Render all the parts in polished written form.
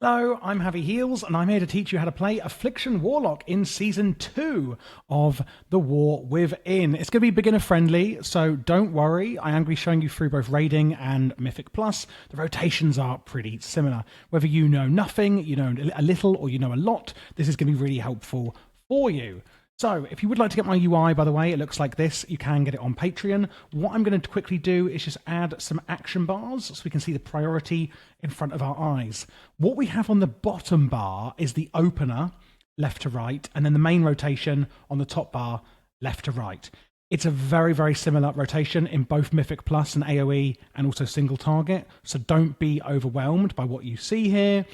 Hello, I'm Heavy Heels, and I'm here to teach you how to play Affliction Warlock in Season 2 of The War Within. It's going to be beginner friendly, so don't worry. I am going to be showing you through both Raiding and Mythic Plus. The rotations are pretty similar. Whether you know nothing, you know a little, or you know a lot, this is going to be really helpful for you. So, if you would like to get my UI, by the way, it looks like this. You can get it on Patreon. What I'm going to quickly do is just add some action bars so we can see the priority in front of our eyes. What we have on the bottom bar is the opener, left to right, and then the main rotation on the top bar, left to right. It's a very, very similar rotation in both Mythic Plus and AoE and also single target, so don't be overwhelmed by what you see here.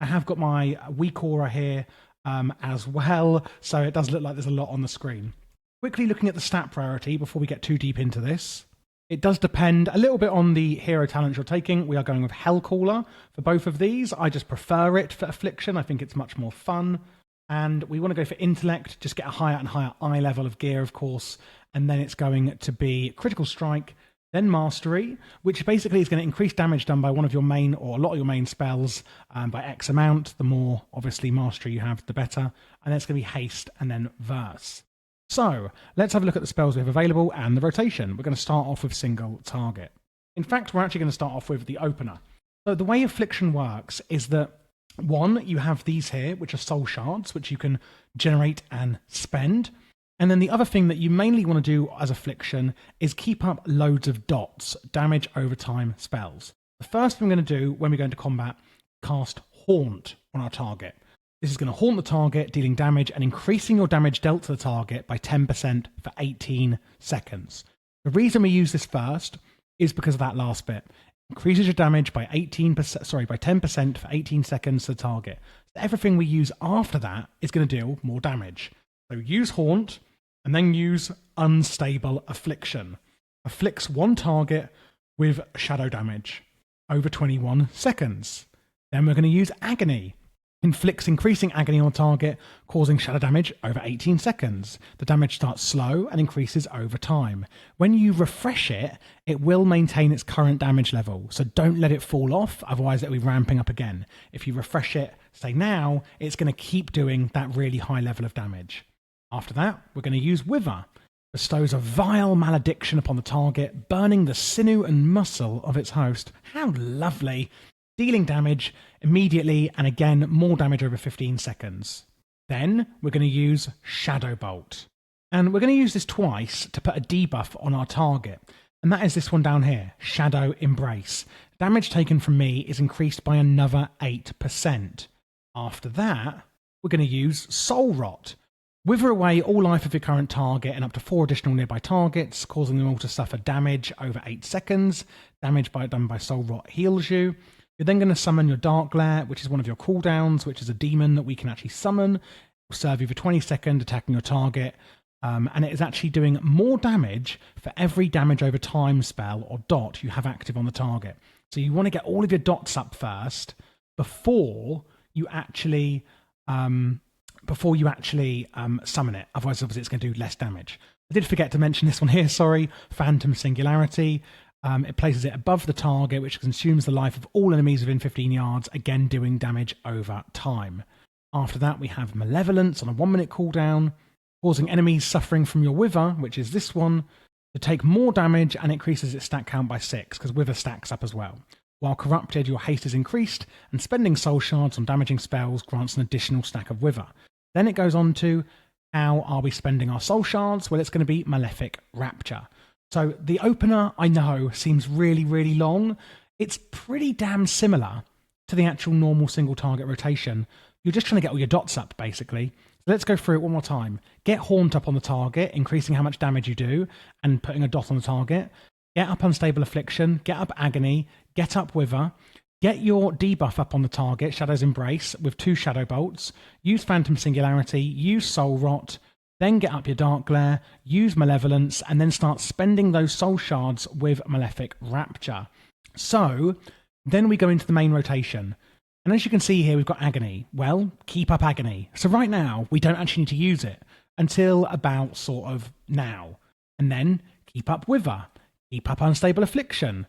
I have got my weak aura here as well, so it does look like there's a lot on the screen. Quickly looking at the stat priority before we get too deep into this. It does depend a little bit on the hero talent you're taking. We are going with Hellcaller for both of these. I just prefer it for Affliction. I think it's much more fun. And we want to go for Intellect, just get a higher and higher eye level of gear, of course. And then it's going to be Critical Strike, then Mastery, which basically is going to increase damage done by one of your main, or a lot of your main spells by X amount. The more, obviously, Mastery you have, the better. And then it's going to be Haste and then Verse. So, let's have a look at the spells we have available and the rotation. We're going to start off with single target. In fact, we're actually going to start off with the opener. So the way Affliction works is that, one, you have these here, which are soul shards, which you can generate and spend. And then the other thing that you mainly want to do as Affliction is keep up loads of dots, damage over time spells. The first thing we're going to do when we go into combat, cast Haunt on our target. This is going to haunt the target, dealing damage and increasing your damage dealt to the target by 10% for 18 seconds. The reason we use this first is because of that last bit. Increases your damage by 10% for 18 seconds to the target. So everything we use after that is going to deal more damage. So use Haunt and then use Unstable Affliction. Afflicts one target with shadow damage over 21 seconds. Then we're going to use Agony. Inflicts increasing agony on target, causing shadow damage over 18 seconds. The damage starts slow and increases over time. When you refresh it, it will maintain its current damage level, so don't let it fall off, otherwise it'll be ramping up again. If you refresh it, say now, it's going to keep doing that really high level of damage. After that, we're going to use Wither. Bestows a vile malediction upon the target, burning the sinew and muscle of its host. How lovely! Dealing damage immediately, and again, more damage over 15 seconds. Then we're going to use Shadow Bolt. And we're going to use this twice to put a debuff on our target. And that is this one down here, Shadow Embrace. Damage taken from me is increased by another 8%. After that, we're going to use Soul Rot. Wither away all life of your current target and up to 4 additional nearby targets, causing them all to suffer damage over 8 seconds. Damage done by Soul Rot heals you. You're then going to summon your Dark Glare, which is one of your cooldowns, which is a demon that we can actually summon. It will serve you for 20 seconds, attacking your target. And it is actually doing more damage for every damage over time spell or dot you have active on the target. So you want to get all of your dots up first before you actually summon it. Otherwise, obviously, it's going to do less damage. I did forget to mention this one here, sorry. Phantom Singularity. It places it above the target, which consumes the life of all enemies within 15 yards, again doing damage over time. After that, we have Malevolence on a 1-minute cooldown, causing enemies suffering from your Wither, which is this one, to take more damage and increases its stack count by 6, because Wither stacks up as well. While Corrupted, your haste is increased, and spending soul shards on damaging spells grants an additional stack of Wither. Then it goes on to, how are we spending our soul shards? Well, it's going to be Malefic Rapture. So the opener, I know, seems really, really long. It's pretty damn similar to the actual normal single target rotation. You're just trying to get all your dots up, basically. So let's go through it one more time. Get Haunt up on the target, increasing how much damage you do, and putting a dot on the target. Get up Unstable Affliction, get up Agony, get up Wither, get your debuff up on the target, Shadow's Embrace, with 2 Shadow Bolts, use Phantom Singularity, use Soul Rot, then get up your Dark Glare, use Malevolence, and then start spending those soul shards with Malefic Rapture. So, then we go into the main rotation. And as you can see here, we've got Agony. Well, keep up Agony. So right now, we don't actually need to use it until about sort of now. And then keep up Wither. Keep up Unstable Affliction.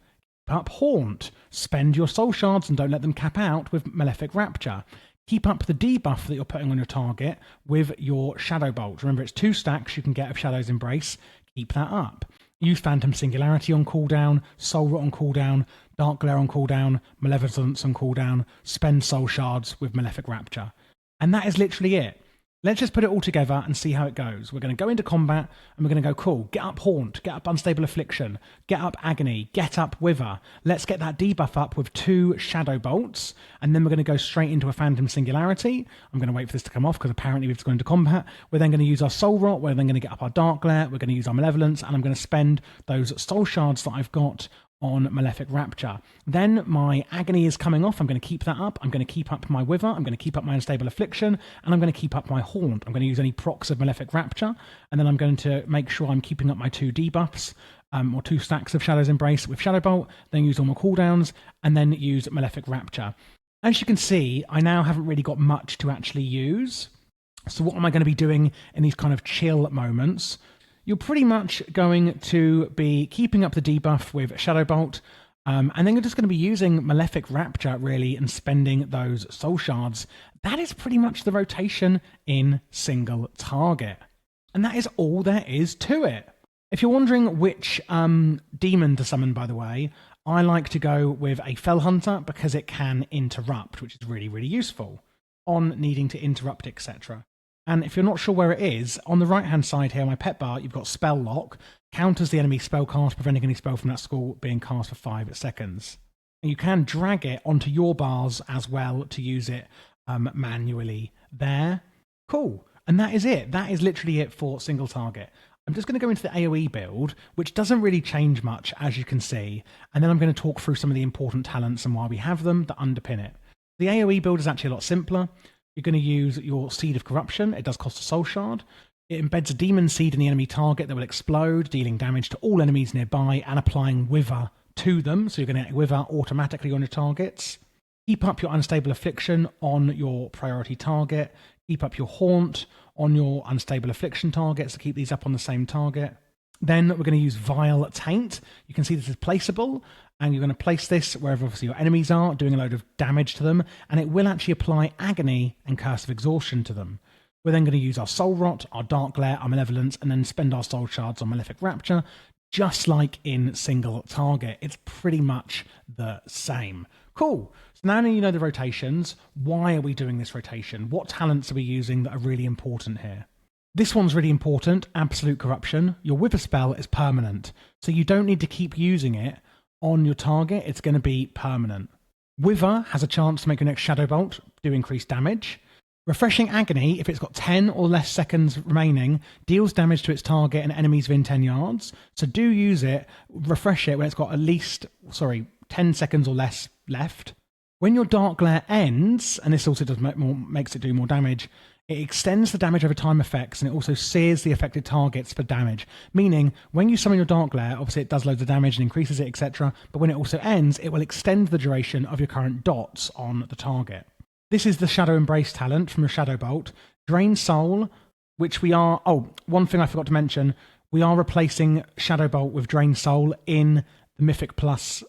Up Haunt. Spend your soul shards and don't let them cap out with Malefic Rapture. Keep up the debuff that you're putting on your target with your Shadow Bolt. Remember, it's 2 stacks you can get of Shadow's Embrace. Keep that up. Use Phantom Singularity on cooldown, Soul Rot on cooldown, Dark Glare on cooldown, Malevolence on cooldown. Spend soul shards with Malefic Rapture. And that is literally it. Let's just put it all together and see how it goes. We're going to go into combat and we're going to go, cool, get up Haunt, get up Unstable Affliction, get up Agony, get up Wither. Let's get that debuff up with 2 Shadow Bolts, and then we're going to go straight into a Phantom Singularity. I'm going to wait for this to come off because apparently we've gone into combat. We're then going to use our Soul Rot, we're then going to get up our Dark Glare, we're going to use our Malevolence, and I'm going to spend those Soul Shards that I've got on Malefic Rapture. Then my Agony is coming off. I'm going to keep that up. I'm going to keep up my Wither. I'm going to keep up my Unstable Affliction. And I'm going to keep up my Haunt. I'm going to use any procs of Malefic Rapture. And then I'm going to make sure I'm keeping up my 2 debuffs, or 2 stacks of Shadow's Embrace with Shadow Bolt. Then use all my cooldowns. And then use Malefic Rapture. As you can see, I now haven't really got much to actually use. So what am I going to be doing in these kind of chill moments? You're pretty much going to be keeping up the debuff with Shadow Bolt, and then you're just going to be using Malefic Rapture, really, and spending those soul shards. That is pretty much the rotation in single target. And that is all there is to it. If you're wondering which demon to summon, by the way, I like to go with a Fell Hunter because it can interrupt, which is really, really useful on needing to interrupt, etc. And if you're not sure where it is, on the right-hand side here, my pet bar, you've got Spell Lock, counters the enemy spell cast, preventing any spell from that school being cast for 5 seconds. And you can drag it onto your bars as well to use it manually there. Cool. And that is it. That is literally it for single target. I'm just going to go into the AoE build, which doesn't really change much, as you can see. And then I'm going to talk through some of the important talents and why we have them that underpin it. The AoE build is actually a lot simpler. You're going to use your Seed of Corruption. It does cost a soul shard. It embeds a demon seed in the enemy target that will explode, dealing damage to all enemies nearby and applying Wither to them. So you're going to get Wither automatically on your targets. Keep up your Unstable Affliction on your priority target. Keep up your Haunt on your Unstable Affliction targets to keep these up on the same target. Then we're going to use Vile Taint. You can see this is placeable, and you're going to place this wherever obviously your enemies are, doing a load of damage to them, and it will actually apply Agony and Curse of Exhaustion to them. We're then going to use our Soul Rot, our Dark Glare, our Malevolence, and then spend our Soul Shards on Malefic Rapture, just like in single target. It's pretty much the same. Cool. So now that you know the rotations, why are we doing this rotation? What talents are we using that are really important here? This one's really important, Absolute Corruption. Your Wither spell is permanent, so you don't need to keep using it on your target. It's going to be permanent. Wither has a chance to make your next Shadow Bolt do increased damage. Refreshing Agony, if it's got 10 or less seconds remaining, deals damage to its target and enemies within 10 yards. So do use it, refresh it when it's got at least, 10 seconds or less left. When your Dark Glare ends, and this also makes it do more damage, it extends the damage over time effects, and it also sears the affected targets for damage. Meaning, when you summon your Dark Glare, obviously it does loads of damage and increases it, etc. But when it also ends, it will extend the duration of your current dots on the target. This is the Shadow Embrace talent from your Shadow Bolt. Drain Soul, which we are... Oh, one thing I forgot to mention. We are replacing Shadow Bolt with Drain Soul in the Mythic Plus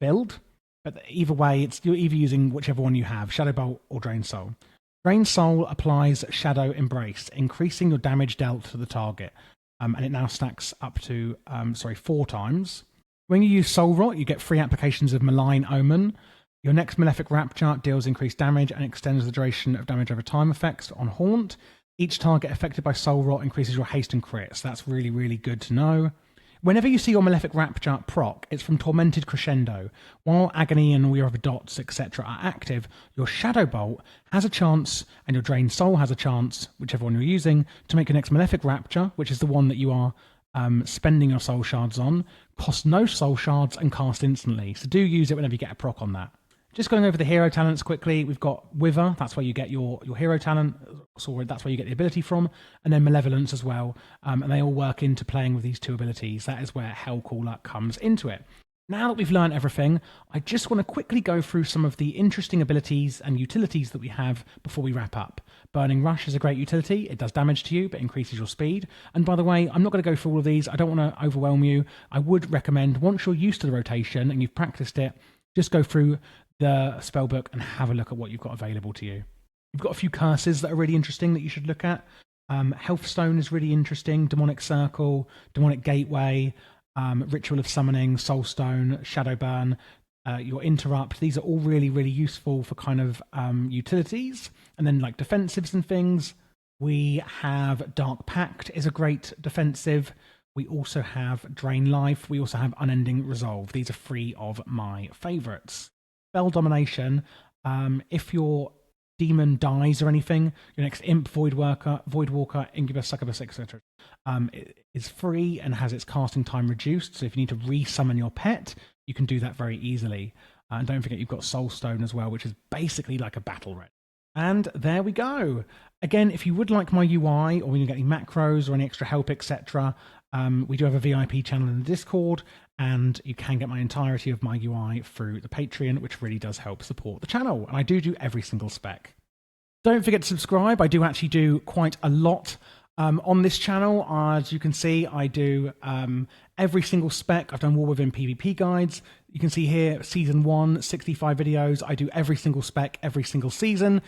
build. But either way, you're either using whichever one you have, Shadow Bolt or Drain Soul. Drain Soul applies Shadow Embrace, increasing your damage dealt to the target. And it now stacks up to 4 times. When you use Soul Rot, you get 3 applications of Malign Omen. Your next Malefic Rapture deals increased damage and extends the duration of damage over time effects on Haunt. Each target affected by Soul Rot increases your haste and crit, so that's really, really good to know. Whenever you see your Malefic Rapture proc, it's from Tormented Crescendo. While Agony and all your other dots, etc. are active, your Shadow Bolt has a chance, and your Drained Soul has a chance, whichever one you're using, to make your next Malefic Rapture, which is the one that you are spending your Soul Shards on, cost no Soul Shards and cast instantly. So do use it whenever you get a proc on that. Just going over the hero talents quickly, we've got Wither, that's where you get your hero talent, so that's where you get the ability from, and then Malevolence as well, and they all work into playing with these 2 abilities. That is where Hellcaller comes into it. Now that we've learned everything, I just want to quickly go through some of the interesting abilities and utilities that we have before we wrap up. Burning Rush is a great utility. It does damage to you, but increases your speed. And by the way, I'm not going to go through all of these. I don't want to overwhelm you. I would recommend, once you're used to the rotation and you've practiced it, just go through the spellbook and have a look at what you've got available to you. You've got a few curses that are really interesting that you should look at. Health Stone is really interesting. Demonic Circle, Demonic Gateway, Ritual of Summoning, Soul Stone, Shadow Burn, your Interrupt. These are all really, really useful for kind of utilities. And then like defensives and things. We have Dark Pact is a great defensive. We also have Drain Life. We also have Unending Resolve. These are 3 of my favourites. Spell Domination. If your demon dies or anything, your next imp, Voidwalker, Incubus, Succubus, etc. is free and has its casting time reduced. So if you need to re-summon your pet, you can do that very easily. And don't forget you've got Soul Stone as well, which is basically like a battle red. And there we go. Again, if you would like my UI or you get any macros or any extra help, etc., we do have a VIP channel in the Discord, and you can get my entirety of my UI through the Patreon, which really does help support the channel. And I do every single spec. Don't forget to subscribe. I do actually do quite a lot on this channel. As you can see, I do every single spec. I've done War Within PvP guides. You can see here, Season 1, 65 videos. I do every single spec, every single season.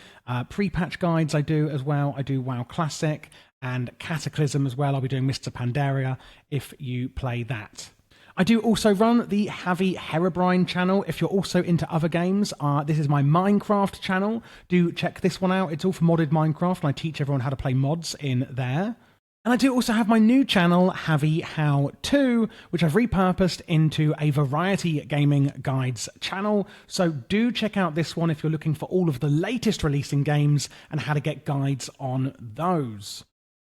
Pre-patch guides I do as well. I do WoW Classic and Cataclysm as well. I'll be doing Mr. Pandaria if you play that. I do also run the Javi Herobrine channel. If you're also into other games, this is my Minecraft channel. Do check this one out. It's all for modded Minecraft, and I teach everyone how to play mods in there. And I do also have my new channel, Javi How To, which I've repurposed into a variety gaming guides channel. So do check out this one if you're looking for all of the latest releasing games and how to get guides on those.